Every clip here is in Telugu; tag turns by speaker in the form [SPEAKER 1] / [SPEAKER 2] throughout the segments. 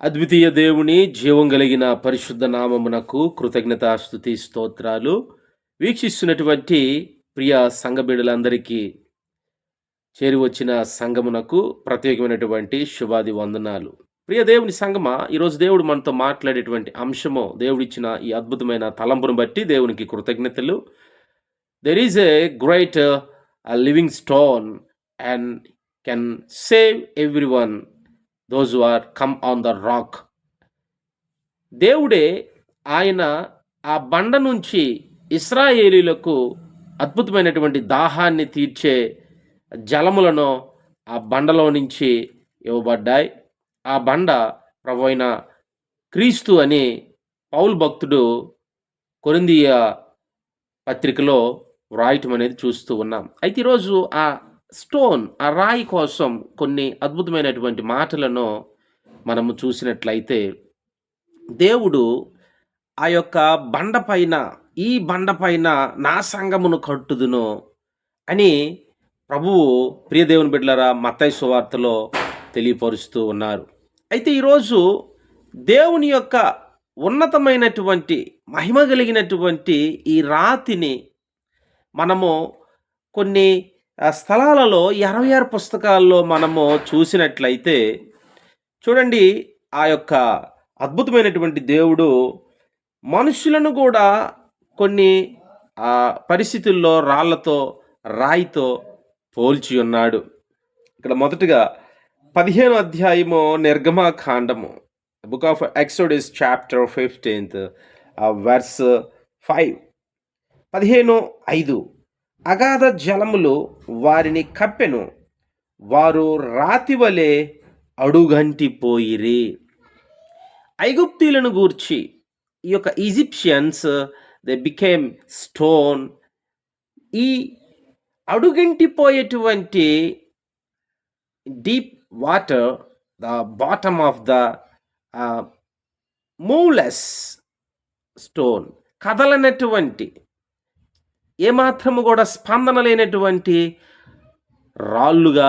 [SPEAKER 1] అద్వితీయ దేవుని జీవం కలిగిన పరిశుద్ధ నామమునకు కృతజ్ఞతాస్తుతి స్తోత్రాలు. వీక్షిస్తున్నటువంటి ప్రియ సంఘ బిడ్డలందరికీ చేరి వచ్చిన సంఘమునకు ప్రత్యేకమైనటువంటి శుభాది వందనాలు. ప్రియ దేవుని సంగమా, ఈరోజు దేవుడు మనతో మాట్లాడేటువంటి అంశము, దేవుడిచ్చిన ఈ అద్భుతమైన తలంపును బట్టి దేవునికి కృతజ్ఞతలు. There is a great living stone and can save every one those who are come on the rock. దేవుడే ఆయన ఆ బండ నుంచి ఇశ్రాయేలీయులకు అద్భుతమైనటువంటి దాహాన్ని తీర్చే జలములను ఆ బండలో నుంచి ఇవ్వబడ్డాయి. ఆ బండ ప్రభువైన క్రీస్తు అని పౌలు భక్తుడు కొరింథీయ పత్రికలో వ్రాయటం అనేది చూస్తూ ఉన్నాం. అయితే ఈరోజు ఆ స్టోన్, ఆ రాయి కోసం కొన్ని అద్భుతమైనటువంటి మాటలను మనము చూసినట్లయితే, దేవుడు ఆ యొక్క బండ పైన, ఈ బండ పైన నా సంఘమును కట్టుదును అని ప్రభువు, ప్రియ దేవుని బిడ్డలారా, మత్తయి సువార్తలో తెలియపరుస్తూ ఉన్నారు. అయితే ఈరోజు దేవుని యొక్క ఉన్నతమైనటువంటి మహిమ కలిగినటువంటి ఈ రాతిని మనము కొన్ని స్థలాలలో 26 పుస్తకాల్లో మనము చూసినట్లయితే చూడండి, ఆ యొక్క అద్భుతమైనటువంటి దేవుడు మనుషులను కూడా కొన్ని పరిస్థితుల్లో రాళ్లతో, రాయితో పోల్చి ఉన్నాడు. ఇక్కడ మొదటగా 15వ అధ్యాయము నిర్గమకాండము, book of Exodus chapter 15 verse 5. 15:5 అగాధ జలములు వారిని కప్పెను, వారు రాతి వలె అడుగంటిపోయిరి. ఐగుప్తీయులను గూర్చి ఈ యొక్క ఈజిప్షియన్స్ దే బికేమ్ స్టోన్. ఈ అడుగంటిపోయేటువంటి deep water, the bottom of the moveless stone, కదలనటువంటి, ఏమాత్రము కూడా స్పందన లేనటువంటి రాళ్ళుగా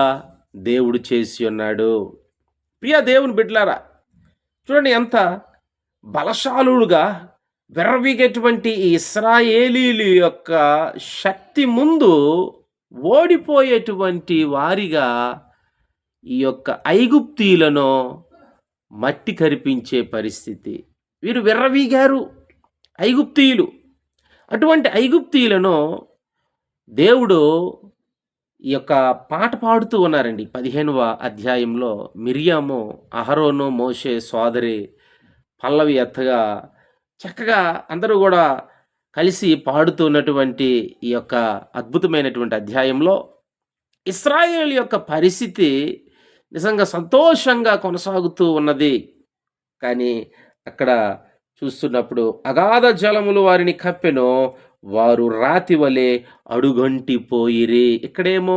[SPEAKER 1] దేవుడు చేసి ఉన్నాడు. ప్రియ దేవుని బిడ్డలారా, చూడండి ఎంత బలశాలుడుగా విర్రవీగేటువంటి ఈ ఇశ్రాయేలీయుల యొక్క శక్తి ముందు ఓడిపోయేటువంటి వారిగా ఈ యొక్క ఐగుప్తీయులను మట్టి కరిపించే పరిస్థితి. వీరు విర్రవీగారు, ఐగుప్తీయులు. అటువంటి ఐగుప్తీయులను దేవుడు ఈ యొక్క పాట పాడుతూ ఉన్నారండి. 15వ అధ్యాయంలో మిరియాము, అహరోను, మోషే సోదరి పల్లవి ఎత్తగా చక్కగా అందరూ కూడా కలిసి పాడుతున్నటువంటి ఈ యొక్క అద్భుతమైనటువంటి అధ్యాయంలో ఇశ్రాయేల్ యొక్క పరిస్థితి నిజంగా సంతోషంగా కొనసాగుతూ ఉన్నది. కానీ అక్కడ చూస్తున్నప్పుడు అగాధ జలములు వారిని కప్పెను, వారు రాతి వలె అడుగంటిపోయిరి. ఇక్కడేమో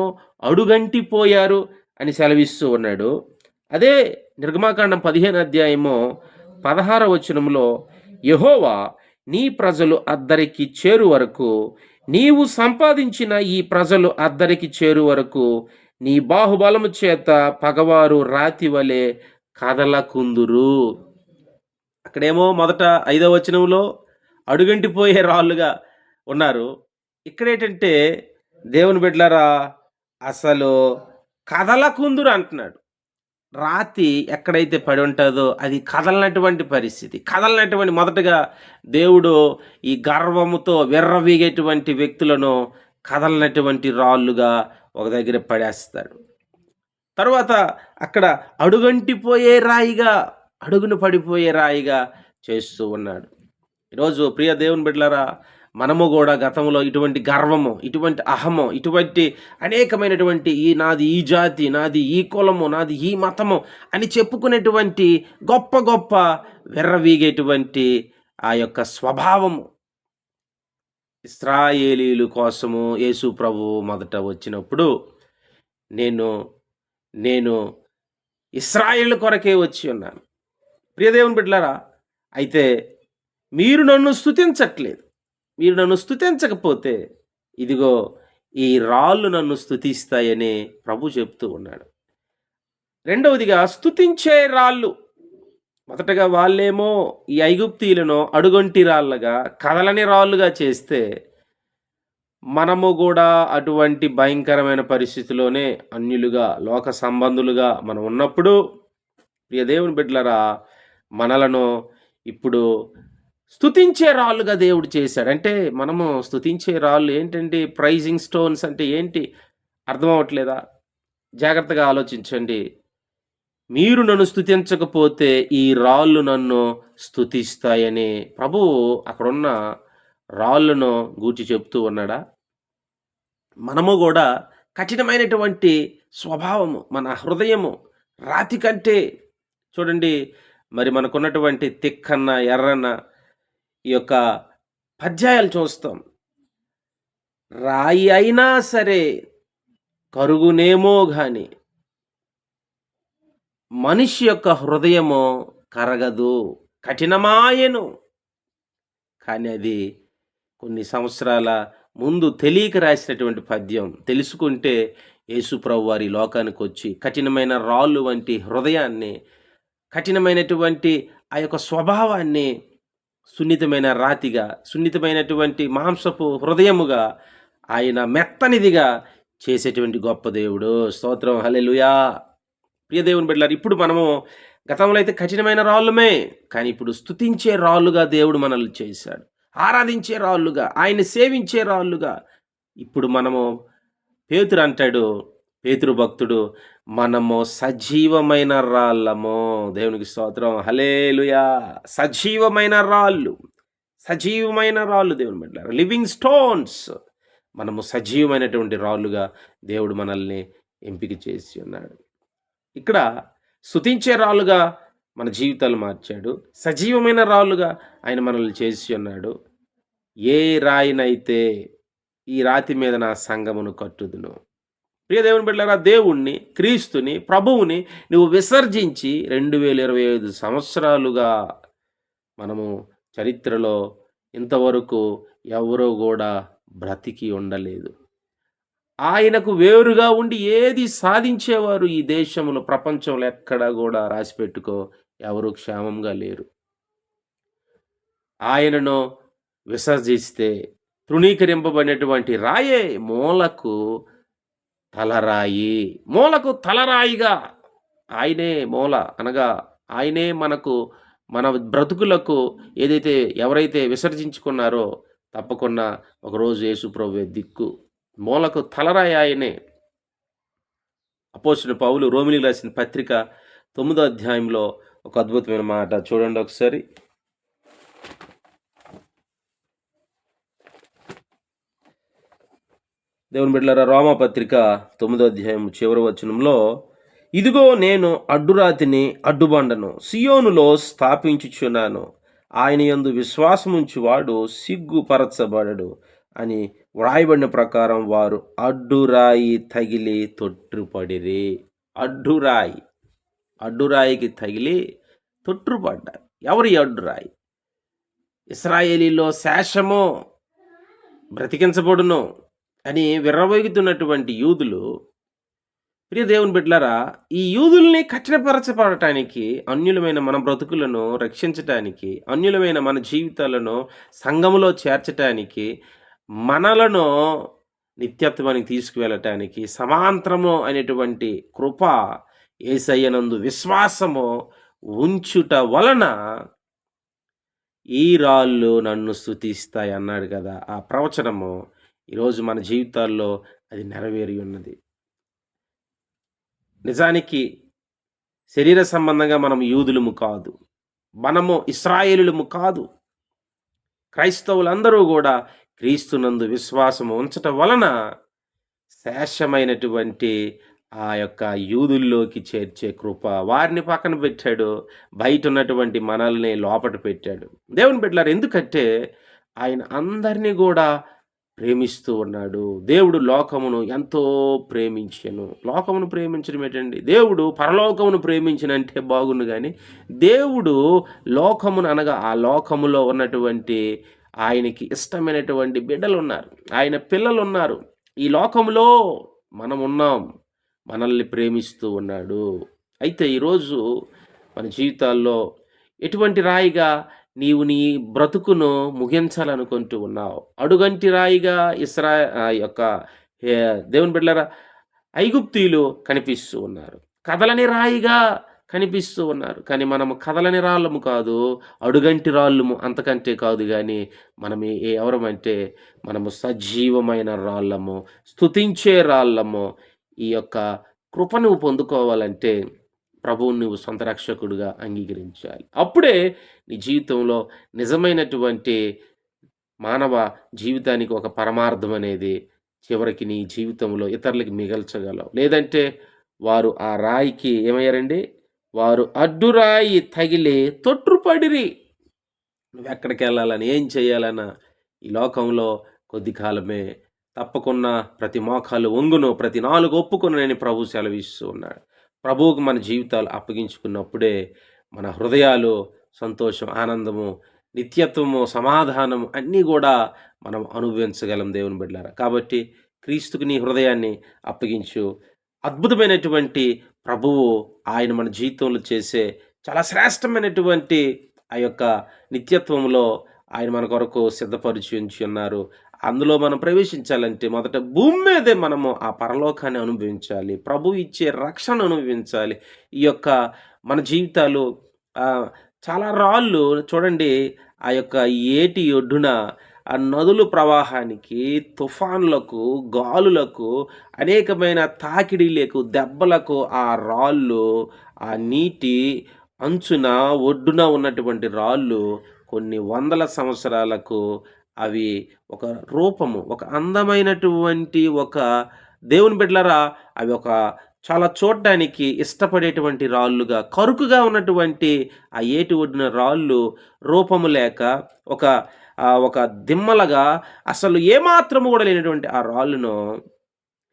[SPEAKER 1] అడుగంటిపోయారు అని సెలవిస్తూ ఉన్నాడు. అదే నిర్గమాకాండం 15వ అధ్యాయము 16వ వచనంలో, యెహోవా నీ ప్రజలు అద్దరికి చేరు వరకు, నీవు సంపాదించిన ఈ ప్రజలు అద్దరికి చేరు వరకు నీ బాహుబలము చేత పగవారు రాతి వలె కదలకుందురు. అక్కడేమో మొదట 5వ వచనంలో అడుగంటిపోయే రాళ్ళుగా ఉన్నారు. ఇక్కడేంటంటే దేవుని బిడ్డలారా, అసలు కదలకుందురు అంటున్నాడు. రాతి ఎక్కడైతే పడి ఉంటుందో అది కదలనటువంటి పరిస్థితి, కదలనటువంటి. మొదటగా దేవుడు ఈ గర్వముతో విర్రవీగేటువంటి వ్యక్తులను కదలనటువంటి రాళ్ళుగా ఒక దగ్గర పడేస్తాడు. తరువాత అక్కడ అడుగంటిపోయే రాయిగా, అడుగును పడిపోయే రాయిగా చేస్తూ ఉన్నాడు. ఈరోజు ప్రియ దేవుని బిడ్డలారా, మనము కూడా గతంలో ఇటువంటి గర్వము, ఇటువంటి అహము, ఇటువంటి అనేకమైనటువంటి నాది ఈ జాతి, నాది ఈ కులము, నాది ఈ మతము అని చెప్పుకునేటువంటి గొప్ప గొప్ప విర్రవీగేటువంటి ఆ యొక్క స్వభావము ఇశ్రాయేలీయుల కోసము యేసు ప్రభువు మొదట వచ్చినప్పుడు, నేను ఇశ్రాయేలు కొరకే వచ్చి ఉన్నాను. ప్రియ దేవుని బిడ్డలారా, అయితే మీరు నన్ను స్తుతించట్లేదు. మీరు నన్ను స్తుతించకపోతే ఇదిగో ఈ రాళ్ళు నన్ను స్తుతిస్తాయని ప్రభు చెప్తూ ఉన్నాడు. రెండవదిగా స్తుతించే రాళ్ళు. మొదటగా వాళ్ళేమో ఈ ఐగుప్తీయులను అడుగొంటి రాళ్ళుగా, కదలని రాళ్ళుగా చేస్తే, మనము గూడా అటువంటి భయంకరమైన పరిస్థితిలోనే అన్యులుగా, లోక సంబంధులుగా మనం ఉన్నప్పుడు, ప్రియ దేవుని బిడ్డలారా, మనలను ఇప్పుడు స్తుతించే రాళ్ళుగా దేవుడు చేశాడు. అంటే మనము స్తుతించే రాళ్ళు ఏంటండి? ప్రైజింగ్ స్టోన్స్ అంటే ఏంటి? అర్థమవ్వట్లేదా? జాగ్రత్తగా ఆలోచించండి. మీరు నన్ను స్తుతించకపోతే ఈ రాళ్ళు నన్ను స్తుతిస్తాయని ప్రభువు అక్కడున్న రాళ్ళను గూర్చి చెప్తూ ఉన్నాడా? మనము గూడా కఠినమైనటువంటి స్వభావము, మన హృదయము రాతి కంటే చూడండి, మరి మనకున్నటువంటి తిక్కన్న, ఎర్రన్న ఈ యొక్క పద్యాయాలు చూస్తాం. రాయి అయినా సరే కరుగునేమో గాని మనిషి యొక్క హృదయము కరగదు, కఠినమాయెను. కానీ అది కొన్ని సంవత్సరాల ముందు తెలియక రాసినటువంటి పద్యం. తెలుసుకుంటే యేసుప్రభు వారి లోకానికొచ్చి కఠినమైన రాళ్ళు వంటి హృదయాన్ని, కఠినమైనటువంటి ఆ యొక్క స్వభావాన్ని సున్నితమైన రాతిగా, సున్నితమైనటువంటి మాంసపు హృదయముగా, ఆయన మెత్తనిదిగా చేసేటువంటి గొప్ప దేవుడు. స్తోత్రం, హల్లెలూయా. ప్రియ దేవుని బిడ్డలారా, ఇప్పుడు మనము గతంలో అయితే కఠినమైన రాళ్ళమే, కానీ ఇప్పుడు స్తుతించే రాళ్ళుగా దేవుడు మనల్ని చేశాడు. ఆరాధించే రాళ్ళుగా, ఆయన్ని సేవించే రాళ్ళుగా. ఇప్పుడు మనము పేతురు అంటాడు, పేతురు భక్తుడు, మనము సజీవమైన రాళ్ళము. దేవునికి స్తోత్రం, హల్లెలూయా. సజీవమైన రాళ్ళు, సజీవమైన రాళ్ళు దేవుని బిడ్డలారా, లివింగ్ స్టోన్స్. మనము సజీవమైనటువంటి రాళ్ళుగా దేవుడు మనల్ని ఎంపిక చేసి ఉన్నాడు. ఇక్కడ స్తుతించే రాళ్ళుగా మన జీవితాలు మార్చాడు. సజీవమైన రాళ్ళుగా ఆయన మనల్ని చేసి ఉన్నాడు. ఏ రాయినైతే ఈ రాతి మీద నా సంఘమును కట్టుదును. ప్రియ దేవుని బిడ్డలారా, దేవుణ్ణి, క్రీస్తుని, ప్రభువుని నువ్వు విసర్జించి 2025 సంవత్సరాలుగా మనము చరిత్రలో ఇంతవరకు ఎవరో కూడా బ్రతికి ఉండలేదు. ఆయనకు వేరుగా ఉండి ఏది సాధించేవారు ఈ దేశంలో, ప్రపంచంలో ఎక్కడా కూడా రాసిపెట్టుకో ఎవరు క్షేమంగా లేరు. ఆయనను విసర్జిస్తే తృణీకరింపబడినటువంటి రాయే మూలకు తలరాయి. మూలకు తలరాయిగా ఆయనే మూల, అనగా ఆయనే మనకు, మన బ్రతుకులకు ఏదైతే ఎవరైతే విసర్జించుకున్నారో తప్పకుండా ఒకరోజు యేసుప్రభువే దిక్కు. మూలకు తలరాయి ఆయనే. అపోస్తలుడు పౌలు రోమిలికి రాసిన పత్రిక 9వ అధ్యాయంలో ఒక అద్భుతమైన మాట చూడండి ఒకసారి. దేవుని బిడ్డలారా, రోమా పత్రిక 9వ అధ్యాయం చివరి వచనంలో, ఇదిగో నేను అడ్డురాతిని, అడ్డుబండను సియోనులో స్థాపించుచున్నాను, ఆయన యందు విశ్వాసముంచువాడు సిగ్గుపరచబడడు అని వ్రాయబడిన ప్రకారం వారు అడ్డురాయి తగిలి తొట్టుపడిరి. అడ్డురాయి, అడ్డురాయికి తగిలి తొట్టుపడ్డారు. ఎవరి అడ్డురాయి? ఇశ్రాయేలీలో శేషము బ్రతికించబడును అని విర్రవీగుతున్నటువంటి యూదులు. ప్రియ దేవుని బిడ్డలారా, ఈ యూదుల్ని కఠినపరచబడటానికి, అన్యులమైన మన బ్రతుకులను రక్షించటానికి, అన్యులమైన మన జీవితాలను సంఘములో చేర్చటానికి, మనలను నిత్యత్వానికి తీసుకువెళ్ళటానికి సమాంతరము అనేటువంటి కృప, యేసయ్యనందు విశ్వాసము ఉంచుట వలన ఈ రాళ్ళు నన్ను స్తుతిస్తాయి అన్నాడు కదా. ఆ ప్రవచనము ఈరోజు మన జీవితాల్లో అది నెరవేరి ఉన్నది. నిజానికి శరీర సంబంధంగా మనం యూదులము కాదు, మనము ఇశ్రాయేలులము కాదు. క్రైస్తవులందరూ కూడా క్రీస్తునందు విశ్వాసము ఉంచటం వలన శేషమైనటువంటి ఆ యొక్క యూదుల్లోకి చేర్చే కృప, వారిని పక్కన పెట్టాడు, బయట ఉన్నటువంటి మనల్ని లోపట పెట్టాడు. దేవుని బిడ్డలారా, ఎందుకంటే ఆయన అందరినీ కూడా ప్రేమిస్తూ ఉన్నాడు. దేవుడు లోకమును ఎంతో ప్రేమించెను. లోకమును ప్రేమించడం ఏంటండి? దేవుడు పరలోకమును ప్రేమించినంటే బాగుండు కానీ, దేవుడు లోకమును, అనగా ఆ లోకములో ఉన్నటువంటి ఆయనకి ఇష్టమైనటువంటి బిడ్డలు ఉన్నారు, ఆయన పిల్లలు ఉన్నారు. ఈ లోకములో మనం ఉన్నాం, మనల్ని ప్రేమిస్తూ ఉన్నాడు. అయితే ఈరోజు మన జీవితాల్లో ఎటువంటి రాయిగా నీవు నీ బ్రతుకును ముగించాలనుకుంటూ ఉన్నావు? అడుగంటి రాయిగా యొక్క దేవుని బిడ్డలారా ఐగుప్తీయులు కనిపిస్తూ ఉన్నారు. కదలని రాయిగా కనిపిస్తూ ఉన్నారు. కానీ మనము కదలని రాళ్ళము కాదు, అడుగంటి రాళ్ళము అంతకంటే కాదు గానీ, మనం ఎవరమంటే మనము సజీవమైన రాళ్ళము, స్తుతించే రాళ్ళము. ఈ యొక్క కృప నువ్వు పొందుకోవాలంటే ప్రభువుని నువ్వు సొంత రక్షకుడిగా అంగీకరించాలి. అప్పుడే నీ జీవితంలో నిజమైనటువంటి మానవ జీవితానికి ఒక పరమార్థం అనేది చివరికి నీ జీవితంలో ఇతరులకి మిగల్చగలవు. లేదంటే వారు ఆ రాయికి ఏమయ్యారండి? వారు అడ్డురాయి తగిలి తొట్రుపడిరి. నువ్వెక్కడికెళ్ళాలని, ఏం చేయాలన్నా ఈ లోకంలో కొద్ది కాలమే. తప్పకుండా ప్రతి మోకాలు వంగును, ప్రతి నాలుక ఒప్పుకొనునని ప్రభువు సెలవిస్తూ ఉన్నాడు. ప్రభువుకు మన జీవితాలు అప్పగించుకున్నప్పుడే మన హృదయాలు సంతోషం, ఆనందము, నిత్యత్వము, సమాధానము అన్నీ గూడా మనం అనుభవించగలం దేవుని బిడ్డలారా. కాబట్టి క్రీస్తుకు నీ హృదయాన్ని అప్పగించు. అద్భుతమైనటువంటి ప్రభువు ఆయన మన జీవితంలో చేసే చాలా శ్రేష్టమైనటువంటి ఆ యొక్క నిత్యత్వంలో ఆయన మన కొరకు సిద్ధపరిచి ఉంచి ఉన్నారు. అందులో మనం ప్రవేశించాలంటే మొదట భూమి మీదే మనము ఆ పరలోకాన్ని అనుభవించాలి. ప్రభువు ఇచ్చే రక్షణ అనుభవించాలి. ఈ యొక్క మన జీవితాలు చాలా రాళ్ళు చూడండి, ఆ యొక్క ఏటి ఒడ్డున ఆ నదుల ప్రవాహానికి, తుఫాన్లకు, గాలులకు, అనేకమైన తాకిడిలకు, దెబ్బలకు ఆ రాళ్ళు, ఆ నీటి అంచున, ఒడ్డున ఉన్నటువంటి రాళ్ళు కొన్ని వందల సంవత్సరాలకు అవి ఒక రూపము, ఒక అందమైనటువంటి ఒక దేవుని బిడ్డలారా, అవి ఒక చాలా చూడ్డానికి ఇష్టపడేటువంటి రాళ్ళుగా, కరుకుగా ఉన్నటువంటి ఆ ఏటి ఒడ్డున రాళ్ళు రూపము లేక ఒక ఒక దిమ్మలగా అసలు ఏమాత్రము కూడా లేనటువంటి ఆ రాళ్ళును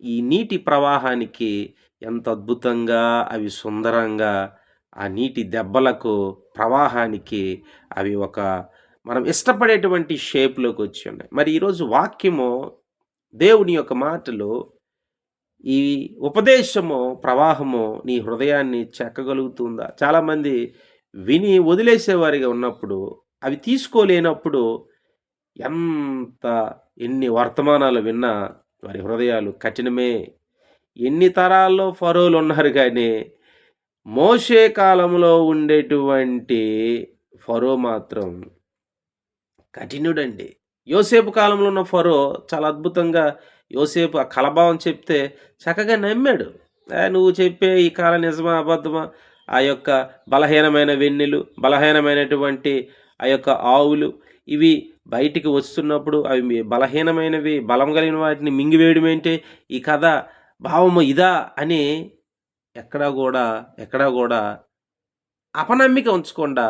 [SPEAKER 1] ఈ నీటి ప్రవాహానికి ఎంత అద్భుతంగా అవి సుందరంగా ఆ నీటి దెబ్బలకు, ప్రవాహానికి అవి ఒక మనం ఇష్టపడేటువంటి షేప్‌లోకి వచ్చి ఉన్నాయి. మరి ఈరోజు వాక్యము, దేవుని యొక్క మాటలు, ఈ ఉపదేశము, ప్రవాహము నీ హృదయాన్ని చెక్కగలుగుతుందా? చాలామంది విని వదిలేసేవారిగా ఉన్నప్పుడు, అవి తీసుకోలేనప్పుడు ఎంత ఎన్ని వర్తమానాలు విన్నా వారి హృదయాలు కఠినమే. ఎన్ని తరాల్లో ఫరోలున్నారు గానీ, మోషే కాలంలో ఉండేటువంటి ఫరో మాత్రం కఠినుడండి. యోసేపు కాలంలో ఉన్న ఫరో చాలా అద్భుతంగా యోసేపు ఆ కలభావం చెప్తే చక్కగా నమ్మాడు. నువ్వు చెప్పే ఈ కాలం నిజమా, అబద్ధమా? ఆ యొక్క బలహీనమైన వెన్నెలు, బలహీనమైనటువంటి ఆ యొక్క ఆవులు ఇవి బయటికి వస్తున్నప్పుడు అవి బలహీనమైనవి, బలం కలిగిన వాటిని మింగివేయడమేంటి? ఈ కథ భావము ఇదా అని ఎక్కడా గూడా అపనమ్మిక ఉంచకుండా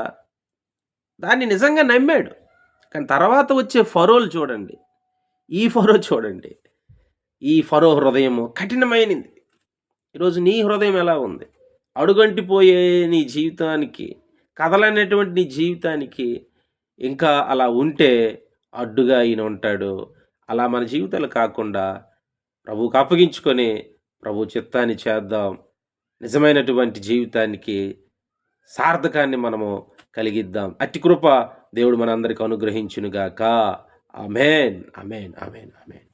[SPEAKER 1] దాన్ని నిజంగా నమ్మాడు. కానీ తర్వాత వచ్చే ఫరోలు చూడండి. ఈ ఫరో చూడండి. ఈ ఫరో హృదయము కఠినమైనది. ఈరోజు నీ హృదయం ఎలా ఉంది? అడుగంటిపోయే నీ జీవితానికి, కదలనేటువంటి నీ జీవితానికి ఇంకా అలా ఉంటే అడ్డుగా ఈయన ఉంటాడు. అలా మన జీవితాలు కాకుండా ప్రభువుకి అప్పగించుకొని ప్రభు చిత్తాన్ని చేద్దాం. నిజమైనటువంటి జీవితానికి సార్థకాన్ని మనము కలిగిద్దాం. అట్టి కృప దేవుడు మనందరికి అనుగ్రహించునుగాక. ఆమేన్. ఆమేన్. ఆమేన్. ఆమేన్.